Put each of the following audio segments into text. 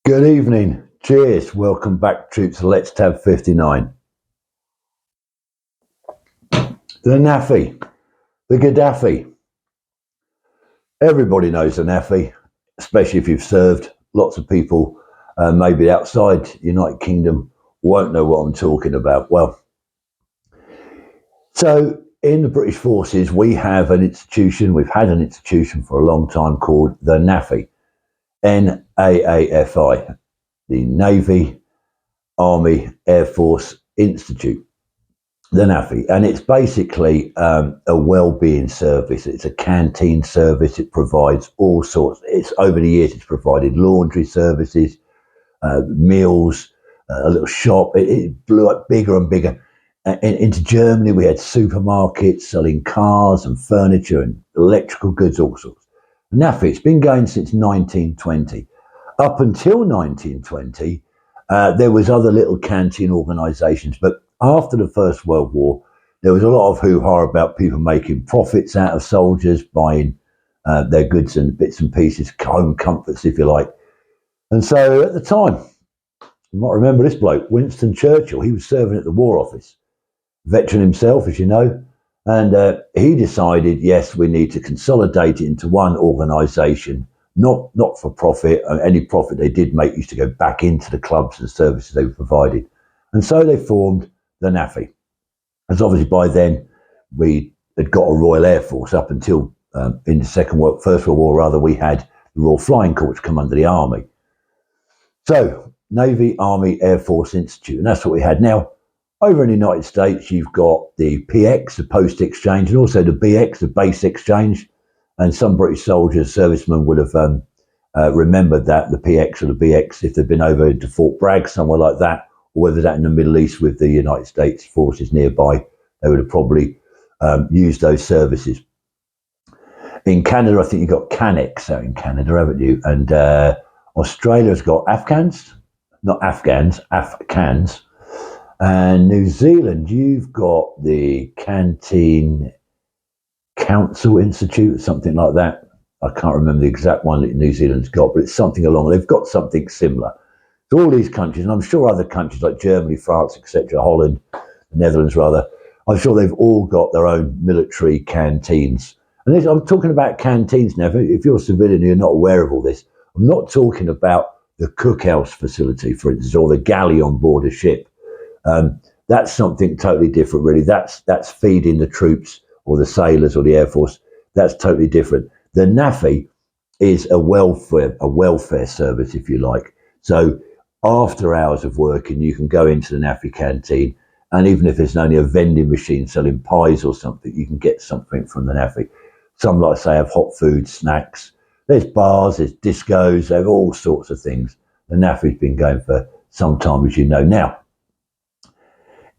Good evening. Cheers. Welcome back, troops. Let's Tab 59. The NAFFI, the Gaddafi. Everybody knows the NAFFI, especially if you've served. Lots of people, maybe outside the United Kingdom, won't know what I'm talking about. Well, so in the British Forces, we have an institution, we've had an institution for a long time called the NAFFI, NAAFI, the Navy, Army, Air Force Institute, the NAFFI. And it's basically a well-being service. It's a canteen service. It provides all sorts. It's over the years, it's provided laundry services, meals, a little shop. It blew up bigger and bigger. Into Germany, we had supermarkets selling cars and furniture and electrical goods, all sorts. NAFFI, it's been going since 1920. Up until 1920, there was other little canteen organisations, but after the First World War, there was a lot of hoo-ha about people making profits out of soldiers, buying their goods and bits and pieces, home comforts, if you like. And so at the time, you might remember this bloke, Winston Churchill. He was serving at the War Office, veteran himself, as you know, and he decided, yes, we need to consolidate it into one organisation, not for profit. Any profit they did make used to go back into the clubs and services they provided. And so they formed the NAFFI. As obviously by then, we had got a Royal Air Force up until in the First World War, we had the Royal Flying Corps come under the Army. So Navy, Army, Air Force Institute, and that's what we had. Now, over in the United States, you've got the PX, the Post Exchange, and also the BX, the Base Exchange. And some British soldiers, servicemen would have remembered that, the PX or the BX, if they'd been over to Fort Bragg, somewhere like that, or whether that in the Middle East with the United States forces nearby, they would have probably used those services. In Canada, I think you've got Canex out in Canada, haven't you? And Australia's got Afghans, not Afghans, Afghans. And New Zealand, you've got the Canteen Council Institute, something like that. I can't remember the exact one that New Zealand's got, but it's something along. They've got something similar. So all these countries, and I'm sure other countries like Germany, France, etc., Holland, the Netherlands rather, I'm sure they've all got their own military canteens. And I'm talking about canteens now. If you're a civilian and you're not aware of all this, I'm not talking about the cookhouse facility, for instance, or the galley on board a ship. That's something totally different, really. That's feeding the troops or the sailors or the Air Force. That's totally different. The NAFFI is a welfare service, if you like. So after hours of working, you can go into the NAFFI canteen, and even if there's only a vending machine selling pies or something, you can get something from the NAFFI. Some, like I say, have hot food, snacks. There's bars, there's discos, they have all sorts of things. The NAFFI's been going for some time, as you know. Now,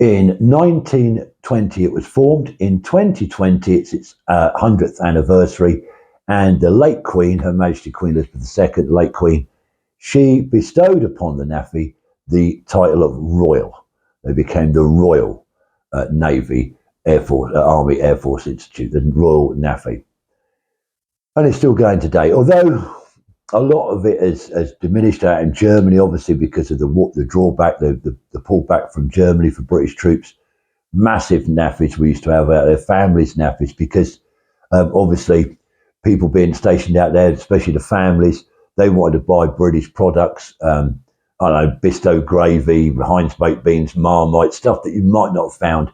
in 1920, it was formed. In 2020, it's its 100th anniversary. And the late Queen, Her Majesty Queen Elizabeth II, the late Queen, she bestowed upon the NAFFI the title of Royal. They became the Royal Navy, Air Force, Army Air Force Institute, the Royal NAFFI. And it's still going today, although a lot of it has diminished out in Germany, obviously because of the drawback, the pullback from Germany for British troops. Massive NAFFIs we used to have out there, families NAFFIs, because obviously people being stationed out there, especially the families, they wanted to buy British products. I don't know, Bisto gravy, Heinz baked beans, Marmite, stuff that you might not have found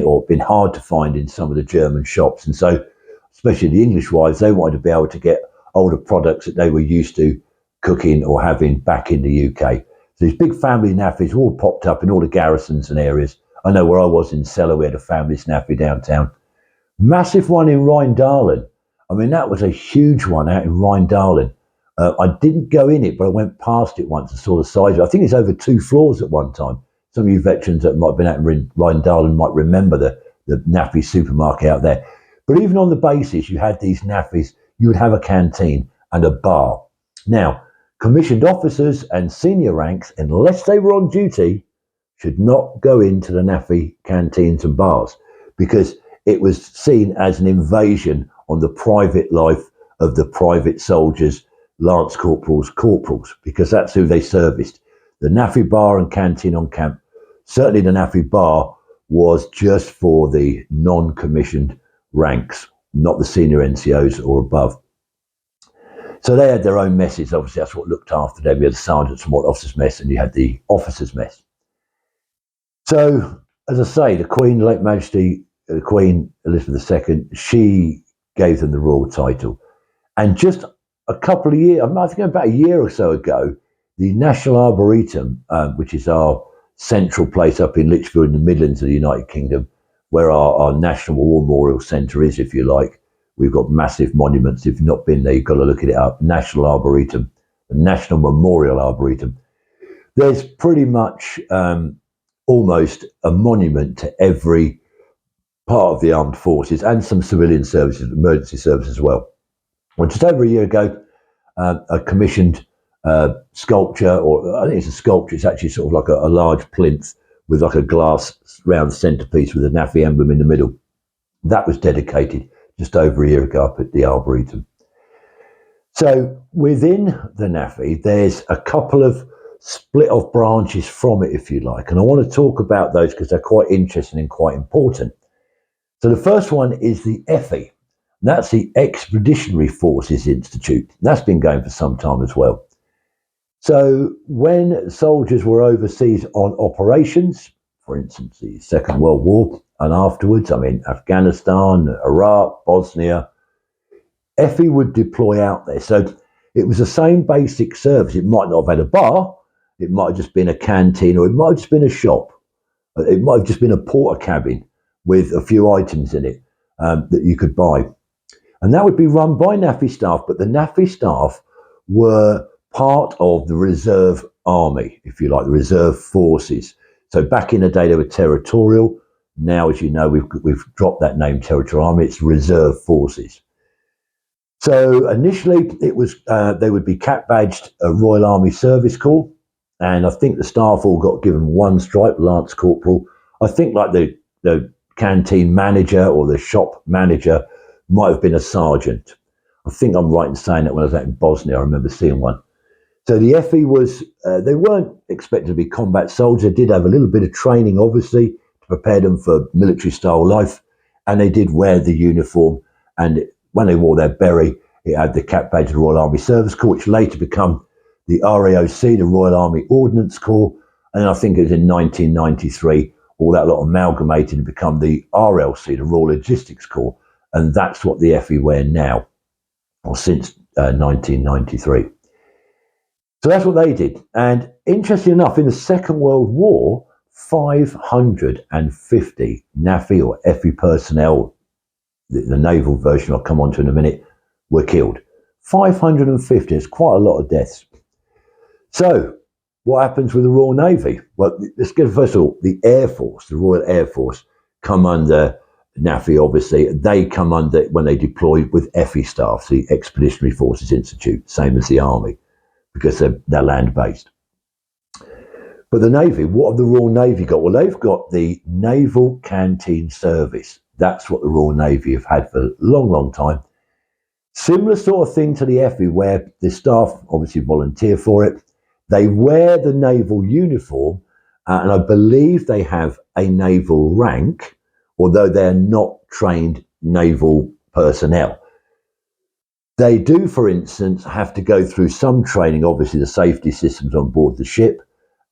or been hard to find in some of the German shops. And so, especially the English wives, they wanted to be able to get older products that they were used to cooking or having back in the UK. So these big family NAFFIs all popped up in all the garrisons and areas. I know where I was in Celle, we had a family NAFFI downtown. Massive one in Rheindahlem. I mean, that was a huge one out in Rheindahlem. I didn't go in it, but I went past it once and saw the size of it. I think it's over 2 floors at one time. Some of you veterans that might have been out in Rheindahlem might remember the NAFFI supermarket out there. But even on the basis you had these NAFFIs, you would have a canteen and a bar. Now, commissioned officers and senior ranks, unless they were on duty, should not go into the NAFFI canteens and bars because it was seen as an invasion on the private life of the private soldiers lance corporals, corporals, because that's who they serviced. The NAFFI bar and canteen on camp, certainly the NAFFI bar was just for the non-commissioned ranks, not the senior NCOs or above. So they had their own messes. Obviously, that's what looked after them. You had the sergeants and what officers' mess, and you had the officers' mess. So, as I say, the Queen, late Majesty, the Queen Elizabeth II, she gave them the royal title. And just a couple of years, I think about a year or so ago, the National Arboretum, which is our central place up in Lichfield in the Midlands of the United Kingdom, where our National War Memorial Centre is, if you like. We've got massive monuments. If you've not been there, you've got to look at it up. National Arboretum, the National Memorial Arboretum. There's pretty much almost a monument to every part of the armed forces and some civilian services, emergency services as well. Well, just over a year ago, a commissioned sculpture, or I think it's a sculpture, it's actually sort of like a large plinth with like a glass round centrepiece with a NAFFI emblem in the middle. That was dedicated just over a year ago up at the Arboretum. So within the NAFFI, there's a couple of split off branches from it, if you like. And I want to talk about those because they're quite interesting and quite important. So the first one is the EFI. That's the Expeditionary Forces Institute. That's been going for some time as well. So when soldiers were overseas on operations, for instance, the Second World War, and afterwards, I mean, Afghanistan, Iraq, Bosnia, EFI would deploy out there. So it was the same basic service. It might not have had a bar, it might have just been a canteen, or it might have just been a shop. It might have just been a porter cabin with a few items in it that you could buy. And that would be run by NAFFI staff, but the NAFFI staff were part of the reserve army, if you like, the reserve forces. So back in the day, they were territorial. Now, as you know, we've dropped that name, territorial army. It's reserve forces. So initially, it was they would be cap badged a Royal Army Service Corps, and I think the staff all got given one stripe, lance corporal. I think like the canteen manager or the shop manager might have been a sergeant. I think I'm right in saying that when I was out in Bosnia, I remember seeing one. So the EFI was, they weren't expected to be combat soldiers. They did have a little bit of training, obviously, to prepare them for military style life. And they did wear the uniform. And when they wore their beret, it had the cap badge of the Royal Army Service Corps, which later became the RAOC, the Royal Army Ordnance Corps. And I think it was in 1993, all that lot amalgamated and become the RLC, the Royal Logistics Corps. And that's what the EFI wear now, or since 1993. So that's what they did. And interestingly enough, in the Second World War, 550 NAFFI or EFI personnel, the naval version I'll come on to in a minute, were killed. 550, it's quite a lot of deaths. So what happens with the Royal Navy? Well, let's get first of all, the Air Force, the Royal Air Force, come under NAFFI, obviously. They come under when they deploy with EFI staff, the Expeditionary Forces Institute, same as the Army, because they're land-based. But the Navy, what have the Royal Navy got? Well, they've got the Naval Canteen Service. That's what the Royal Navy have had for a long, long time. Similar sort of thing to the EFI, where the staff obviously volunteer for it. They wear the naval uniform, and I believe they have a naval rank, although they're not trained naval personnel. They do, for instance, have to go through some training, obviously the safety systems on board the ship,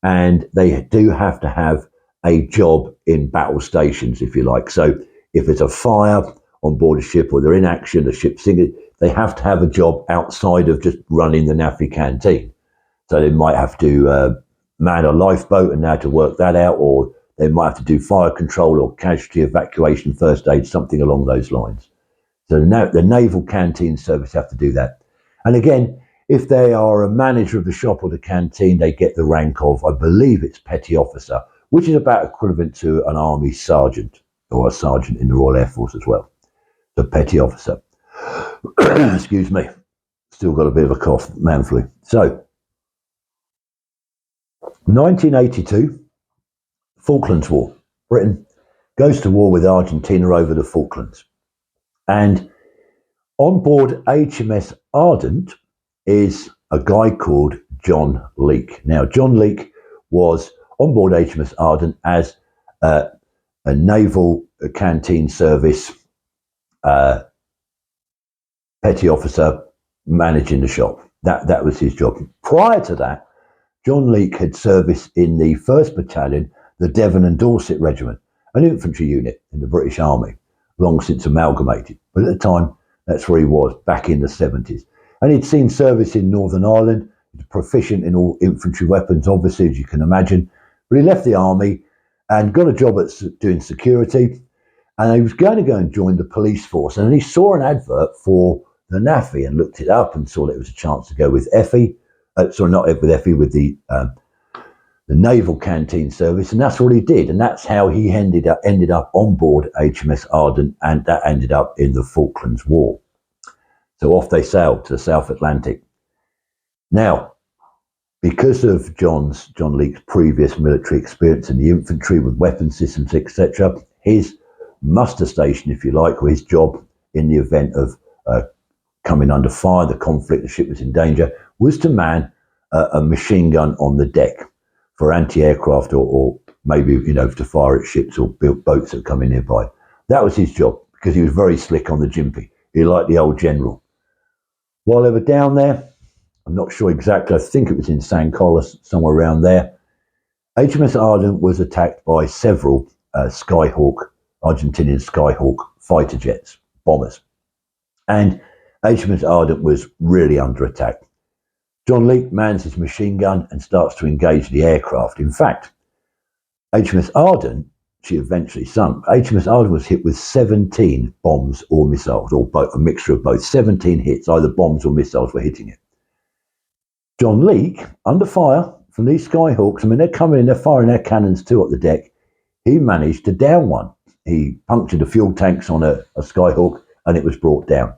and they do have to have a job in battle stations, if you like. So if it's a fire on board a ship or they're in action, the ship's sinking, they have to have a job outside of just running the NAFFI canteen. So they might have to man a lifeboat and how to work that out, or they might have to do fire control or casualty evacuation, first aid, something along those lines. So the Naval Canteen Service have to do that. And again, if they are a manager of the shop or the canteen, they get the rank of, I believe it's Petty Officer, which is about equivalent to an Army Sergeant or a Sergeant in the Royal Air Force as well. The Petty Officer. Excuse me. Still got a bit of a cough, man flu. So, 1982, Falklands War. Britain goes to war with Argentina over the Falklands. And on board HMS Ardent, is a guy called John Leake. Now, John Leake was on board HMS Ardent as a naval canteen service petty officer managing the shop. That was his job. Prior to that, John Leake had service in the 1st Battalion, the Devon and Dorset Regiment, an infantry unit in the British Army, long since amalgamated. But at the time, that's where he was, back in the 70s. And he'd seen service in Northern Ireland, proficient in all infantry weapons, obviously, as you can imagine. But he left the army and got a job at doing security. And he was going to go and join the police force. And he saw an advert for the NAFFI and looked it up and saw that it was a chance to go with EFI. Sorry, not with EFI, with the naval canteen service. And that's what he did. And that's how he ended up on board HMS Ardent. And that ended up in the Falklands War. So off they sailed to the South Atlantic. Now, because of John Leake's previous military experience in the infantry with weapon systems, etc., his muster station, if you like, or his job in the event of coming under fire, the conflict, the ship was in danger, was to man a machine gun on the deck for anti-aircraft or maybe, to fire at ships or built boats that come in nearby. That was his job because he was very slick on the jimpy. He liked the old general. While they were down there, I'm not sure exactly, I think it was in San Carlos, somewhere around there, HMS Ardent was attacked by several Argentinian Skyhawk fighter jets, bombers. And HMS Ardent was really under attack. John Leake mans his machine gun and starts to engage the aircraft. In fact, HMS Ardent, she eventually sunk. HMS Ardent was hit with 17 bombs or missiles, or both, a mixture of both. 17 hits, either bombs or missiles were hitting it. John Leake, under fire from these Skyhawks, they're coming in, they're firing their cannons too up the deck. He managed to down one. He punctured the fuel tanks on a Skyhawk and it was brought down.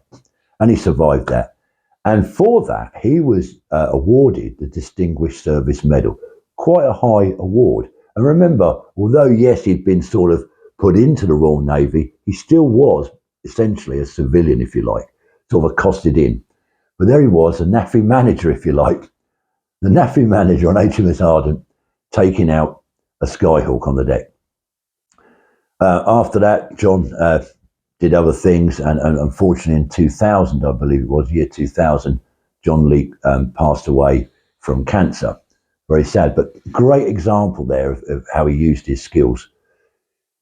And he survived that. And for that, he was awarded the Distinguished Service Medal. Quite a high award. And remember, although, yes, he'd been sort of put into the Royal Navy, he still was essentially a civilian, if you like, sort of accosted in. But there he was, a NAFFI manager, if you like. The NAFFI manager on HMS Ardent taking out a Skyhawk on the deck. After that, John did other things, and unfortunately in 2000, I believe it was, year 2000, John Leake passed away from cancer. Very sad, but great example there of how he used his skills.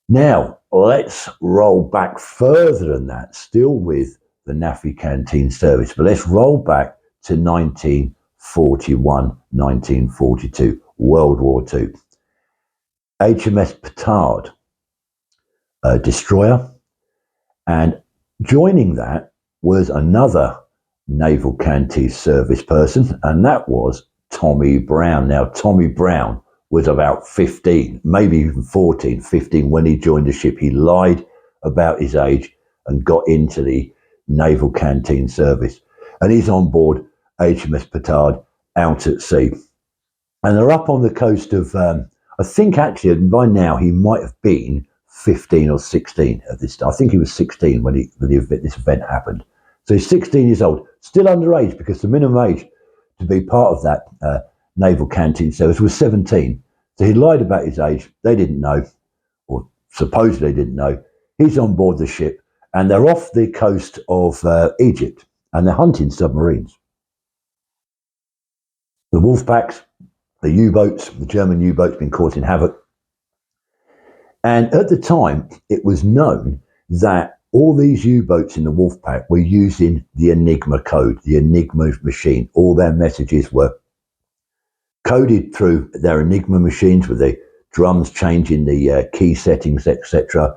Now, let's roll back further than that, still with the NAFFI canteen service, but let's roll back to 1941, 1942, World War II. HMS Petard, a destroyer, and joining that was another naval canteen service person, and that was Tommy Brown. Now, Tommy Brown was about 15, maybe even 14, 15 when he joined the ship. He lied about his age and got into the naval canteen service. And he's on board HMS Petard out at sea. And they're up on the coast of, I think actually by now he might have been 15 or 16 at this time. I think he was 16 when this event happened. So he's 16 years old, still underage because the minimum age to be part of that naval canteen service was 17. So he lied about his age. They didn't know, or supposedly didn't know. He's on board the ship and they're off the coast of Egypt and they're hunting submarines. The wolf packs, the U-boats, the German U-boats been causing havoc. And at the time, it was known that all these U-boats in the Wolfpack were using the Enigma code, the Enigma machine. All their messages were coded through their Enigma machines with the drums changing the key settings, etc.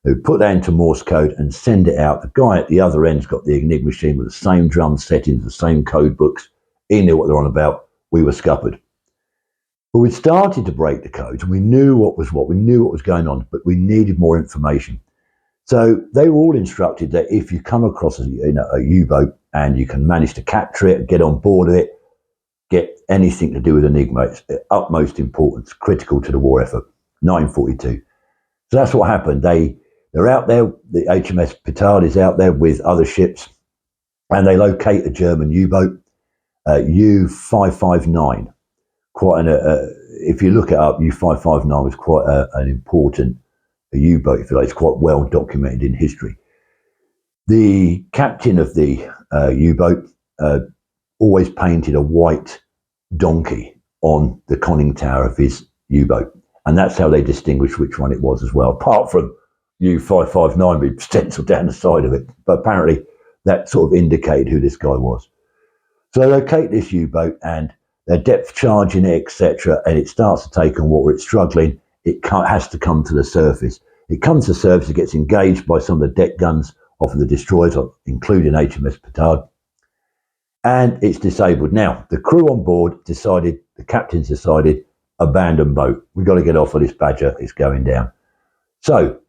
They would put that into Morse code and send it out. The guy at the other end's got the Enigma machine with the same drum settings, the same code books. He knew what they're on about. We were scuppered. But we started to break the codes and we knew what was what. We knew what was going on, but we needed more information. So they were all instructed that if you come across a U-boat and you can manage to capture it, get on board of it, get anything to do with Enigma, it's utmost importance, critical to the war effort. 1942. So that's what happened. They're out there, the HMS Petard is out there with other ships, and they locate a German U-boat, U-559. Quite if you look it up, U-559 was quite an important U-boat, if you like. It's quite well documented in history. The captain of the U-boat always painted a white donkey on the conning tower of his U-boat, and that's how they distinguished which one it was as well, apart from U-559 being stenciled down the side of it. But apparently that sort of indicated who this guy was. So they locate this U-boat and they're depth charging it, etc., and it starts to take on water. It's struggling. It has to come to the surface. It comes to the surface. It gets engaged by some of the deck guns of the destroyers, including HMS Petard, and it's disabled. Now, the crew on board decided, the captains decided, abandon boat. We've got to get off of this badger. It's going down. So,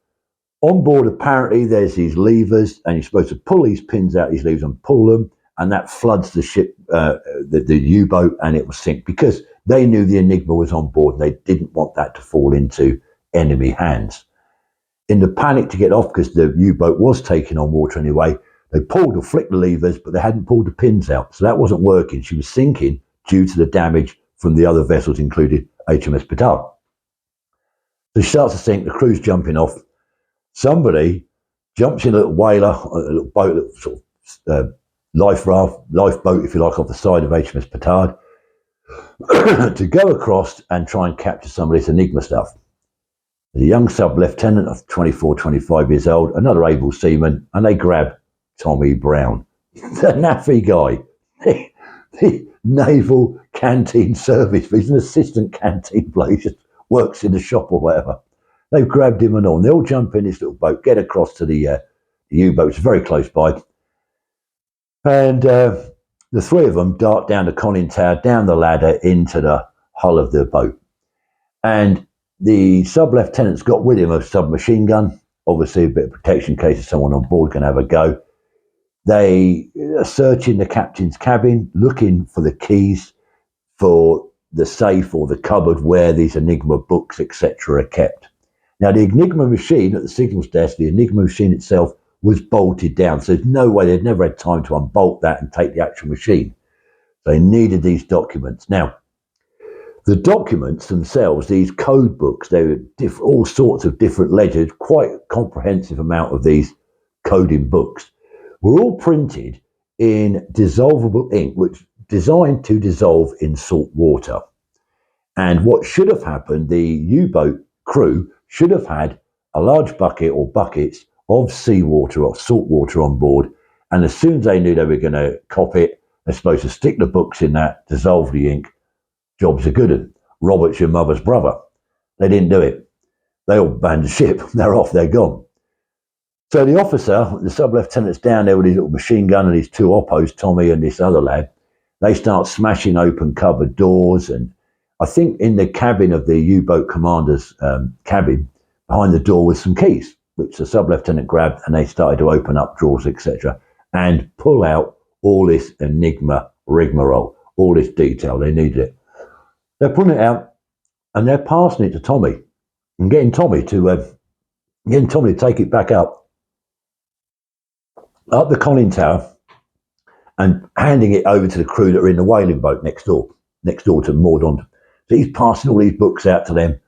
on board, apparently, there's these levers, and you're supposed to pull these pins out these levers and pull them, and that floods the ship, the U-boat, and it will sink because they knew the Enigma was on board. And they didn't want that to fall into enemy hands. In the panic to get off, because the U-boat was taking on water anyway, they pulled or flicked the levers, but they hadn't pulled the pins out. So that wasn't working. She was sinking due to the damage from the other vessels, including HMS Petard. So she starts to sink. The crew's jumping off. Somebody jumps in a little whaler, a little boat, a little sort of lifeboat, if you like, off the side of HMS Petard to go across and try and capture some of this Enigma stuff. The young sub-lieutenant of 24, 25 years old, another able seaman, and they grab Tommy Brown, the NAFFI guy, the naval canteen service. He's an assistant canteen bloke, he just works in the shop or whatever. They've grabbed him and all. And they all jump in this little boat, get across to the U-boat, which is very close by. And the three of them dart down the conning tower, down the ladder, into the hull of the boat. And the sub-lieutenant's got with him a submachine gun, obviously a bit of protection in case someone on board can have a go. They are searching the captain's cabin, looking for the keys for the safe or the cupboard where these Enigma books, etc., are kept. Now, the Enigma machine at the signals desk, the Enigma machine itself was bolted down. So there's no way, they'd never had time to unbolt that and take the actual machine. They needed these documents. Now, the documents themselves, these code books, they were all sorts of different ledgers, quite a comprehensive amount of these coding books, were all printed in dissolvable ink, which designed to dissolve in salt water. And what should have happened, the U-boat crew should have had a large bucket or buckets of seawater or salt water on board. And as soon as they knew they were going to cop it, they're supposed to stick the books in that, dissolve the ink. Job's a good one. Robert's your mother's brother. They didn't do it. They all banned the ship. They're off. They're gone. So the officer, the sub-lieutenant's down there with his little machine gun and his two oppos, Tommy and this other lad. They start smashing open cupboard doors. And I think in the cabin of the U-boat commander's cabin, behind the door was some keys, which the sub-lieutenant grabbed, and they started to open up drawers, etc., and pull out all this Enigma rigmarole, all this detail. They needed it. They're pulling it out and they're passing it to Tommy and getting Tommy to take it back up the conning tower and handing it over to the crew that are in the whaling boat next door to Mordaunt. So he's passing all these books out to them,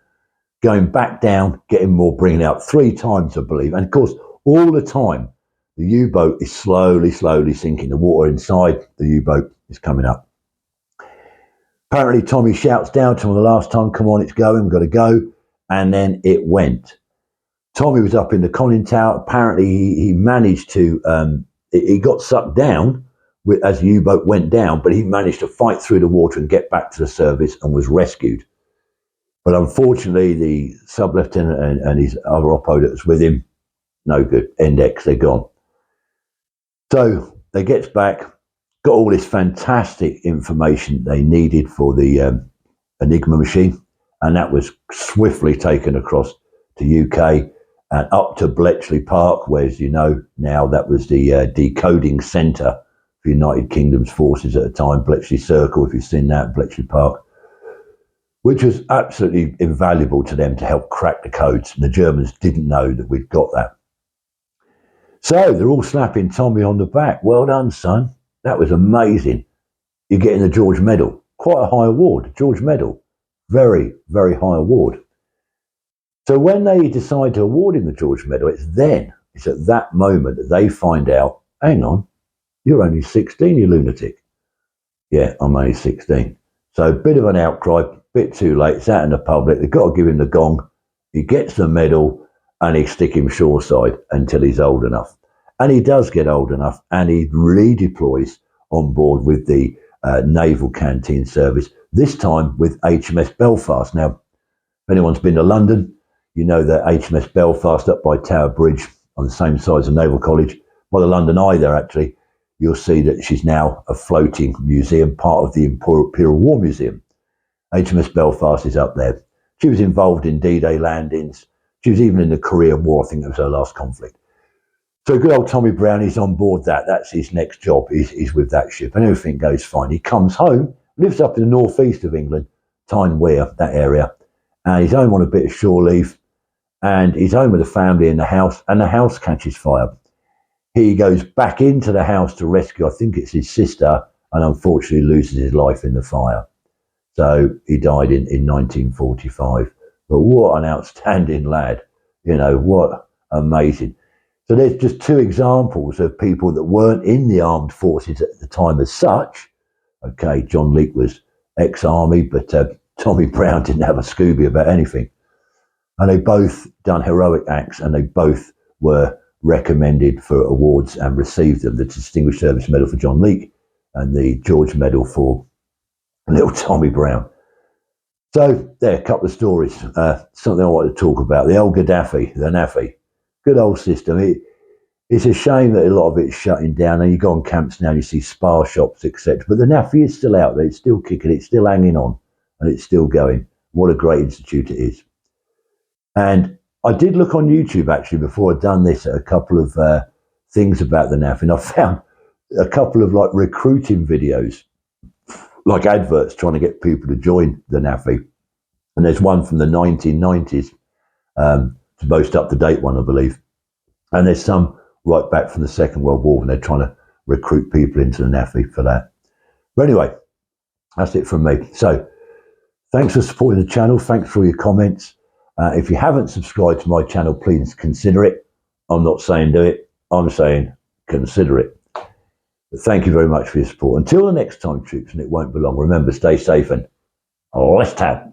going back down, getting more, bringing out 3 times, I believe. And of course, all the time, the U-boat is slowly sinking. The water inside the U-boat is coming up. Apparently, Tommy shouts down to him the last time, come on, it's going, we've got to go. And then it went. Tommy was up in the conning tower. Apparently, he managed to, he got sucked down as the U-boat went down, but he managed to fight through the water and get back to the service and was rescued. But unfortunately, the sub-lieutenant and his other oppo that was with him, no good. Index, they're gone. So they gets back, got all this fantastic information they needed for the Enigma machine, and that was swiftly taken across to UK and up to Bletchley Park, where, as you know now, that was the decoding centre for United Kingdom's forces at the time. Bletchley Circle, if you've seen that, Bletchley Park, which was absolutely invaluable to them to help crack the codes. And the Germans didn't know that we'd got that. So they're all slapping Tommy on the back. Well done, son. That was amazing. you're getting the George Medal. Quite a high award, George Medal. Very, very high award. So when they decide to award him the George Medal, it's at that moment that they find out, hang on, you're only 16, you lunatic. Yeah, I'm only 16. So a bit of an outcry, bit too late, it's out in the public, they've got to give him the gong. He gets the medal and they stick him shoreside until he's old enough. And he does get old enough and he redeploys on board with the Naval Canteen Service, this time with HMS Belfast. Now, if anyone's been to London, you know that HMS Belfast up by Tower Bridge on the same side as the Naval College, by the London Eye there actually, you'll see that she's now a floating museum, part of the Imperial War Museum. HMS Belfast is up there. She was involved in D-Day landings. She was even in the Korean War. I think that was her last conflict. So good old Tommy Brown is on board that. That's his next job. He's with that ship and everything goes fine. He comes home, lives up in the northeast of England, Tyne Wear, that area, and he's home on a bit of shore leave, and he's home with the family in the house, and the house catches fire. He goes back into the house to rescue, I think it's his sister, and unfortunately loses his life in the fire. So he died in 1945. But what an outstanding lad. You know, what amazing. So there's just two examples of people that weren't in the armed forces at the time as such. Okay, John Leake was ex-army, but Tommy Brown didn't have a Scooby about anything. And they both done heroic acts and they both were recommended for awards and received them. The Distinguished Service Medal for John Leake and the George Medal for little Tommy Brown. So there, a couple of stories. Something I want to talk about. The old Gaddafi, the NAFFI. Good old system. It's a shame that a lot of it's shutting down and you go on camps now and you see spa shops, etc. But the NAFFI is still out there. It's still kicking. It's still hanging on and it's still going. What a great institute it is. And I did look on YouTube actually before I'd done this at a couple of things about the NAFFI, and I found a couple of like recruiting videos, like adverts trying to get people to join the NAFFI. And there's one from the 1990s, the most up-to-date one, I believe. And there's some right back from the Second World War when they're trying to recruit people into the NAFFI for that. But anyway, that's it from me. So thanks for supporting the channel. Thanks for all your comments. If you haven't subscribed to my channel, please consider it. I'm not saying do it. I'm saying consider it. But thank you very much for your support. Until the next time, troops, and it won't be long. Remember, stay safe and let's tab.